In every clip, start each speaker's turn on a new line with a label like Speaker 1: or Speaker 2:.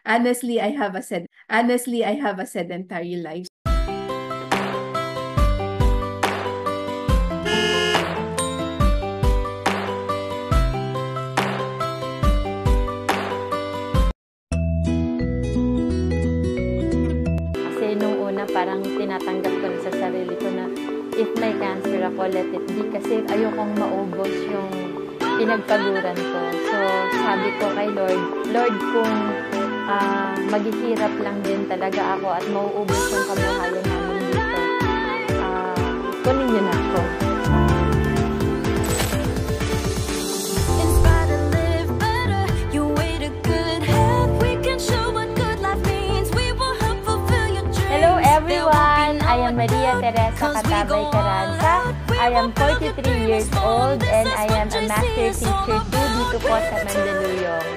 Speaker 1: Honestly, I have a sedentary life.
Speaker 2: Kasi nung una parang tinatanggap ko na sa sarili ko na if may cancer ako, let it be. Kasi ayokong maubos yung pinagpaguran ko. So, sabi ko kay Lord, kung maghihirap lang din talaga ako at mauubos yung kabuhayan namin dito, kunin niyo na ako. Hello everyone! I am Maria Teresa Katabay Carranza. I am 43 years old and I am a master teacher dito po sa Mandaluyong.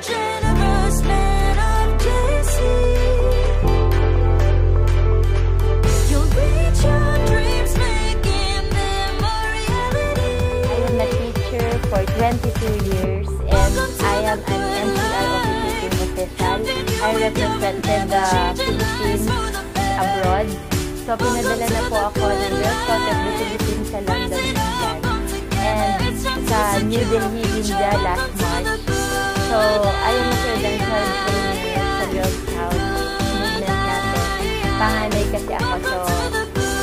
Speaker 2: For 22 years and I am an NCR official. I represented the Philippines abroad. So, pinadala na po ako ng Girl Scout of the Philippines sa London, England. And sa New Delhi, India last March. So, I am a credentialed trainer sa Girl Scout movement natin. Panganay kasi ako. So,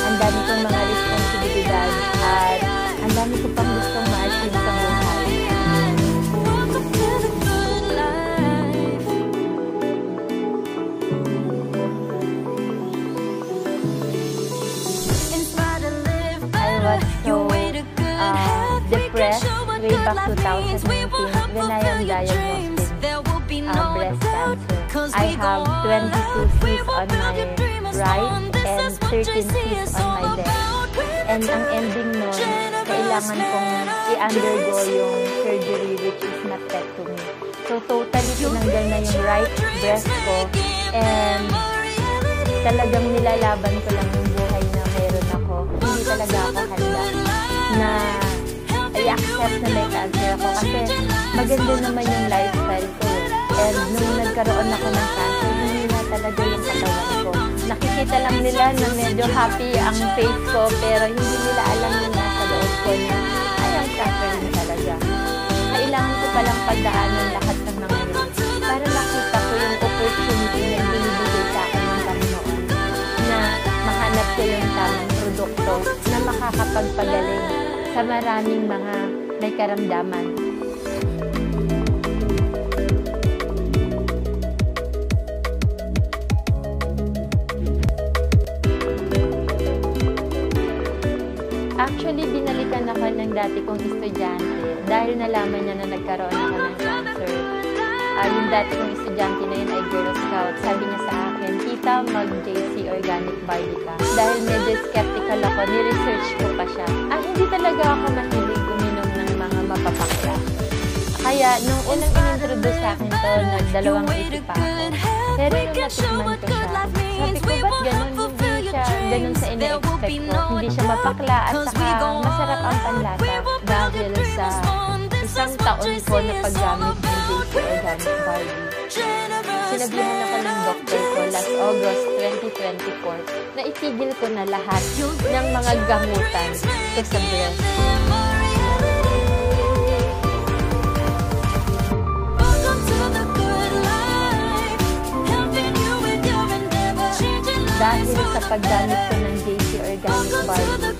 Speaker 2: ang dami kong mga responsibilidad at ang dami ko pang gustong ma-achieve sa buhay. I was so depressed way back 2019 when I am diagnosed with breast cancer. I have 22 cysts on my right and 13 cysts on my left. And ang ending nun, kailangan kong i-undergo yung surgery which is mastectomy. So, totally tinanggal na yung right breast ko and talagang nilalaban ko lang yung buhay na meron ako. Hindi talaga ako handa na i-accept na may cancer ako kasi maganda naman yung lifestyle ko. And nung nagkaroon ako ng cancer, hindi na talaga yung katawan ko. Nakikita lang nila na medyo happy ang face ko pero hindi nila alam na nasa loob ko na I am suffering talaga. Kailangan ko palang pagdaanan lahat ng mga yun para makita ko yung opportunity na binibigay sa akin ng Panginoon na mahanap ko yung tamang produkto na makakapagpagaling sa maraming mga may karamdaman. Actually, binalikan ako ng dati kong estudyante dahil nalaman niya na nagkaroon ako ng cancer. Yung dati kong estudyante na yun ay Girl Scout. Sabi niya sa akin, "Tita, mag-JC Organic Barley ka." Dahil medyo skeptical ako, ni-research ko pa siya. Hindi talaga ako mahilig uminom ng mga mapapakla. Kaya, nung unang in-introduce sa akin to, nagdalawang isip pa ako. Pero nung natikman ko siya, sabi ko, ba't ganun? Hindi siya ganun sa ina-expect ko. Hindi siya mapakla at saka masarap ang panlasa dahil sa isang taon ko na paggamit ng JC Organic Barley. Sinabihan ako ng doktor ko last August 2024 na itigil ko na lahat ng mga gamutan ko sa breast. Dahil sa paggamit ko ng JC Organic Barley,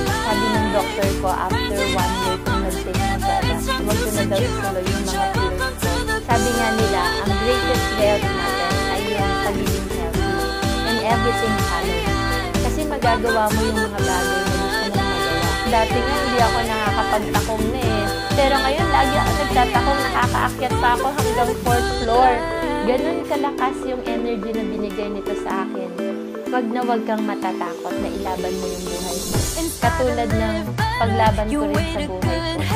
Speaker 2: sabi ng doktor ko after 1 year kung nag-take ng product, huwag ko na daw ituloy yung mga pills ko. Sabi nga nila, ang greatest wealth natin ay yung pagiging healthy and everything follows. Kasi magagawa mo yung mga bagay na gusto mong magawa. Dati nga hindi ako nakakapagtakong na eh. Pero ngayon lagi ako nagtatakong, nakakaakyat pa ako hanggang 4th floor. Ganun kalakas yung energy na binigay nito sa akin. Wag na wag kang matatakot na ilaban mo yung buhay mo. Katulad ng paglaban ko rin sa buhay ko.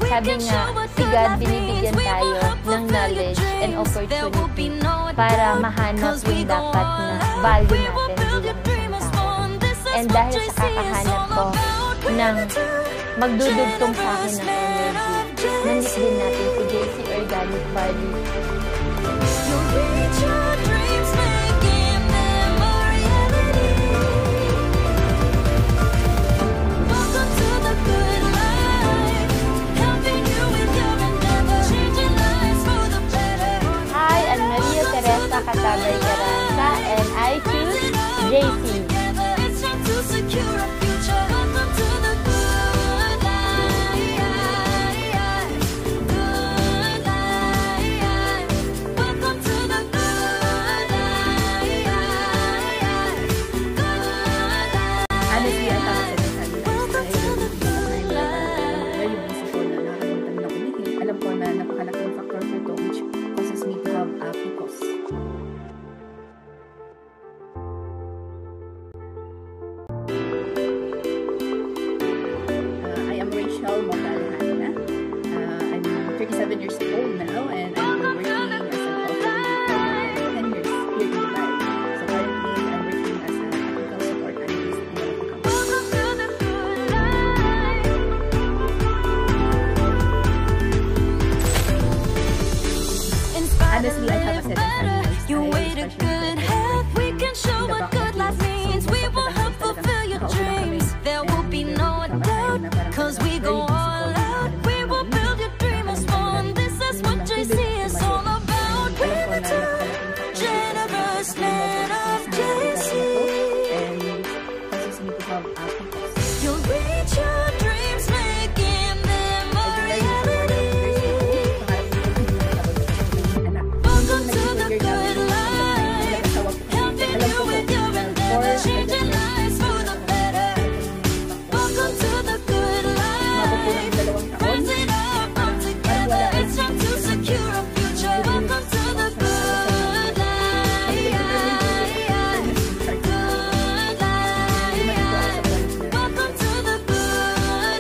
Speaker 2: Sabi nga, si God binibigyan tayo ng knowledge and opportunity para mahanap yung dapat na value natin bilang isang tao. And dahil sa kakahanap ko ng magdudugtong sa akin ng energy, nanit din natin si JC Organic Barley. Katabay Carranza, and I choose JC.
Speaker 1: I'm 37 years old now, and I've been working as a call center for 10 years here in Dubai. So currently, I'm working as a technical support analyst in one of the companies. Honestly, I have a sedentary lifestyle, especially what good life means. We will help fulfill your dreams. There will be no doubt, cause we go all out. We will build your dream as one. This is what JC is all about. We're the two generous men of JC. You'll reach your dreams, making them a reality. Welcome to the good life, helping you with your endeavors, changing lives for the better. Welcome to the good life, rising up all together. It's time to secure a future. Welcome to the good life, good life. Welcome to the good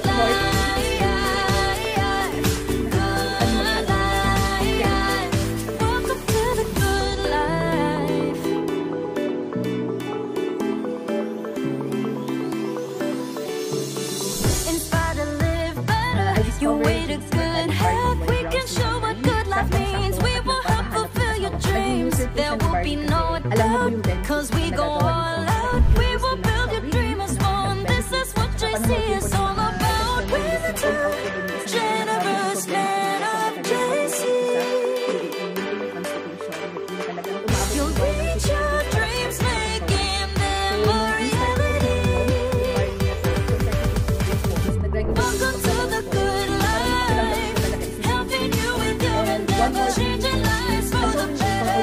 Speaker 1: life, good life. Welcome to the good life. Inspired to live better, you wait a good health. We can show what good life means. We will help fulfill your dreams. There will be no doubt, cause we go all out. We will build your dream as one. This is what JC is all about. We're the two generous men of JC. You'll reach your dreams, making them a reality. Welcome to the good life, helping you with your endeavors, changing lives for the better.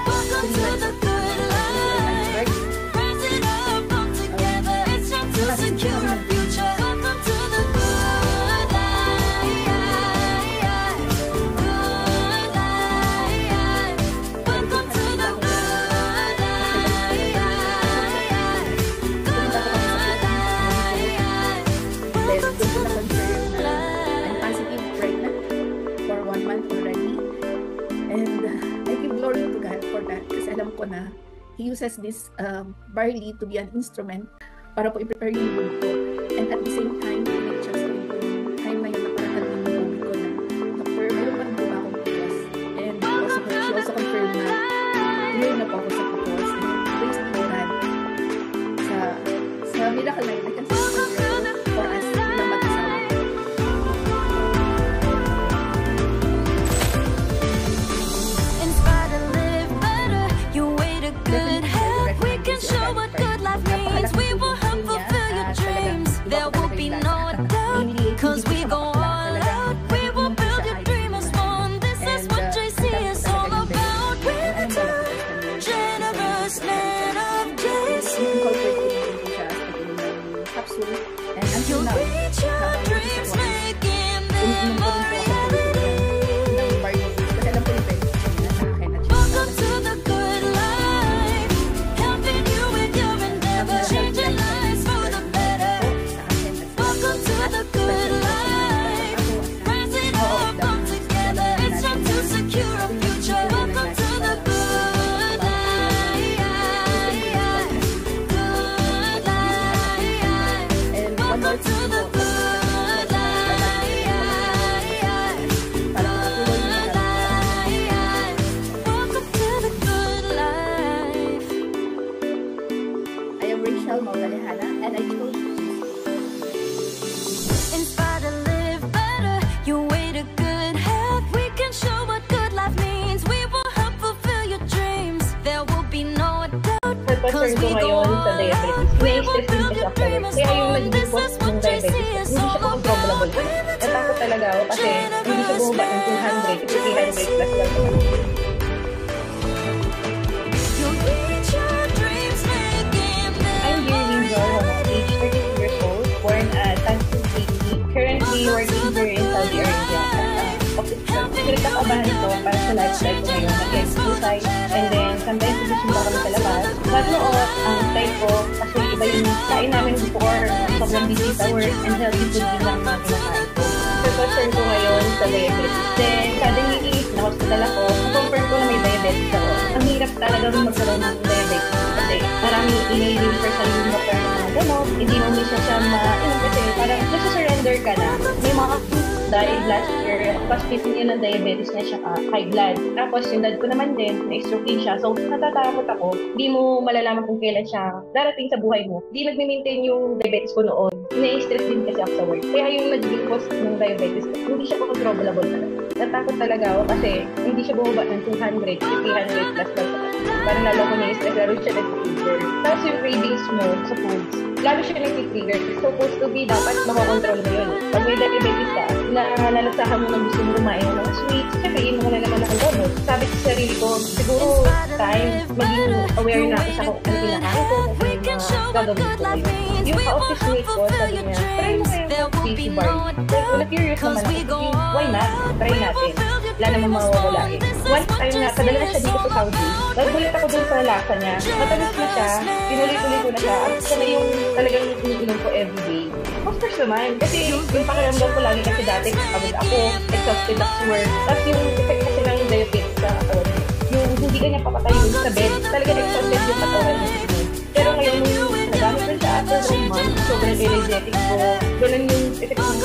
Speaker 1: Welcome to the good life, rising up all together. It's time to secure a future. Welcome to the good life, good life. Welcome to the good life, good life. Welcome to the good life.
Speaker 3: I'm positive pregnant for 1 month already, and I give glory to God for that kasi alam ko na He uses this barley to be an instrument para po i-prepare yung womb ko. And at the same time, pinag-chance ko rin po yung time na yun na parang yung womb ko na doctor, mayroon pa rin po ba akong pupos? And also, she also confirmed na clear na po ako sa pupos. And praise be God sa miracle na yun, I can see for us na mag-asawa.
Speaker 1: Inspired to live better, you wait a good health. We can show what good life means. We will help fulfill your dreams. There will be
Speaker 4: concern ko ngayon sa diabetes, na-stress din kasi afterwards. Kaya yung naging cause ng diabetes, hindi siya controllable. Natakot talaga ako kasi hindi siya bumaba ng 200, 300 plus lang. I'm Dear Windsor, age 32 years old, born at Tansu City, currently working here in Saudi Arabia. Pinagkakabahan ko para sa lifestyle ko ngayon, nag-exercise, and then sometimes sumusumba kami sa labas. But noon, ang style ko, kasi iba yung kain namin before, sobrang busy sa work, and healthy food din lang mga kinakain ko. So, concern ko ngayon sa diabetes. Then, suddenly, na-hospital ako, confirm ko na may diabetes ako. Ang hirap talaga rin magkaroon ng diabetes. Kasi maraming ina-refer sa yung doctor ng mga gamot, hindi mo minsan siya ma-inom kasi parang nasa-surrender ka na. May mga died last year, positive niya ng diabetes niya siya high blood. Tapos yung dad ko naman din, na-stroke din siya. So natatakot ako, di mo malalaman kung kailan siya darating sa buhay mo. Di nagme-maintain yung diabetes ko noon. Na-stress din kasi ako sa work. Kaya yung naging cause ng diabetes, hindi siya controllable talaga. Natakot talaga ako kasi hindi siya bumaba ng 200, 300 plus lang. Parang lalo ko na-stress, lalo siya nag-trigger. Tapos yung cravings mo sa foods, lalo siya nag-trigger. Supposed to be, dapat makakontrol mo yun. Pag may diabetes ka, nalalasahan mo na gusto mo kumain ng sweets, syempre, inom mo na naman ang gamot. Sabi ko sa sarili ko, siguro time, maging aware na ako sa kung ano pinakain ko, kung ano yung gagawin ko ngayon. Yung ka-office mate ko, sabi niya, try mo kayo ng Casey Bar. Na-curious naman ako, why not? Try natin. Wala namang mawawala eh. One time na, padala na siya dito sa Saudi. Nagulit ako dun sa lasa niya. Matamis na siya, pinulit-ulit ko na siya. At siya na yung talagang iniinom ko everyday. Of course naman, kasi yung pakiramdam ko lagi kasi dati, pagod ako, exhausted at work. Tapos yung effect kasi ng diabetes sa katawan, yung hindi ka niya papatayin sa bed, talagang exhausted yung katawan niya. Pero ngayon, nagamit ko siya after 1 month, sobrang energetic ko. Ganun yung effect ng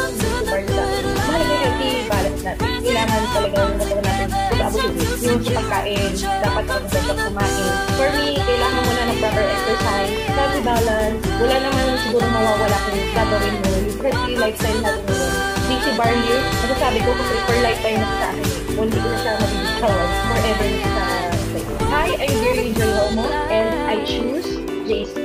Speaker 4: bar sa mahalaga yung healthy balance natin. Kailangan talagang nagawa natin pag-abot yung sa pagkain, dapat ako kumain. For me, kailangan mo na ng proper exercise, healthy balance, wala naman siguro mawawala kung gagawin mo. Yung healthy lifestyle natin ngayon. Casey Bar here, nasasabi ko kasi for lifetime na sa akin. Hindi ko na siya mabibitawan forever sa life. Hi, I'm Dear Angel Homo, and I choose JC.